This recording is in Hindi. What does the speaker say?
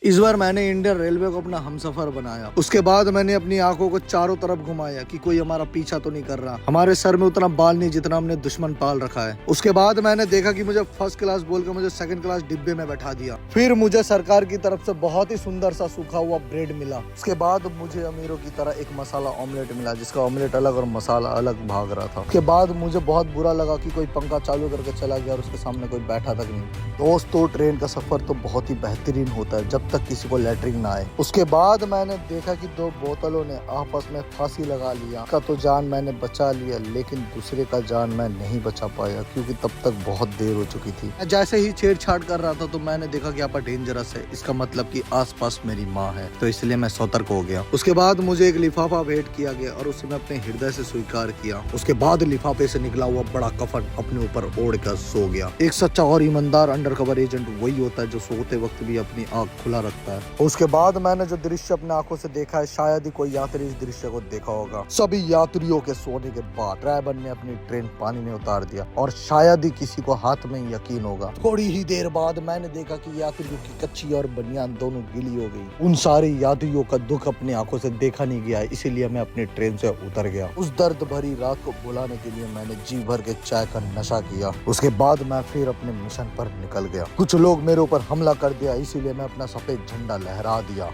इस बार मैंने इंडियन रेलवे को अपना हमसफर बनाया। उसके बाद मैंने अपनी आंखों को चारों तरफ घुमाया कि कोई हमारा पीछा तो नहीं कर रहा। हमारे सर में उतना बाल नहीं जितना हमने दुश्मन पाल रखा है। उसके बाद मैंने देखा कि मुझे फर्स्ट क्लास बोल के मुझे सेकंड क्लास डिब्बे में बैठा दिया। फिर मुझे सरकार की तरफ से बहुत ही सुंदर सा सूखा हुआ ब्रेड मिला। उसके बाद मुझे अमीरों की तरह एक मसाला ऑमलेट मिला, जिसका ऑमलेट अलग और मसाला अलग भाग रहा था। उसके बाद मुझे बहुत बुरा लगा कि कोई पंखा चालू करके चला गया और उसके सामने कोई बैठा तक नहीं। दोस्तों, ट्रेन का सफर तो बहुत ही बेहतरीन होता है जब तक किसी को लेटरिन ना आए। उसके बाद मैंने देखा कि दो बोतलों ने आपस में फांसी लगा लिया। का तो जान मैंने बचा लिया, लेकिन दूसरे का जान मैं नहीं बचा पाया क्योंकि तब तक बहुत देर हो चुकी थी। जैसे ही छेड़छाड़ कर रहा था तो मैंने देखा कि यहाँ पर डेंजरस है। इसका मतलब कि आसपास मेरी माँ है, तो इसलिए मैं सतर्क हो गया। उसके बाद मुझे एक लिफाफा भेंट किया गया और उसे मैं अपने हृदय से स्वीकार किया। उसके बाद लिफाफे से निकला हुआ बड़ा कफन अपने ऊपर ओढ़ कर सो गया। एक सच्चा और ईमानदार अंडरकवर एजेंट वही होता है जो सोते वक्त भी अपनी आंख खुला रखता है। उसके बाद मैंने जो दृश्य अपने आंखों से देखा है, शायद ही कोई यात्री इस दृश्य को देखा होगा। सभी यात्रियों के सोने के बाद ड्राइवर ने अपनी ट्रेन पानी में उतार दिया और शायद ही किसी को हाथ में यकीन होगा। थोड़ी ही देर बाद मैंने देखा कि यात्रियों की कच्ची और बनियान दोनों गीली हो गई। उन सारे यात्रियों का दुख अपनी आंखों से देखा नहीं गया, इसीलिए मैं अपनी ट्रेन से उतर गया। उस दर्द भरी रात को भुलाने के लिए मैंने जी भर के चाय का नशा किया। उसके बाद मैं फिर अपने मिशन पर निकल गया। कुछ लोग मेरे ऊपर हमला कर दिया, इसीलिए मैं अपना सफेद झंडा लहरा दिया।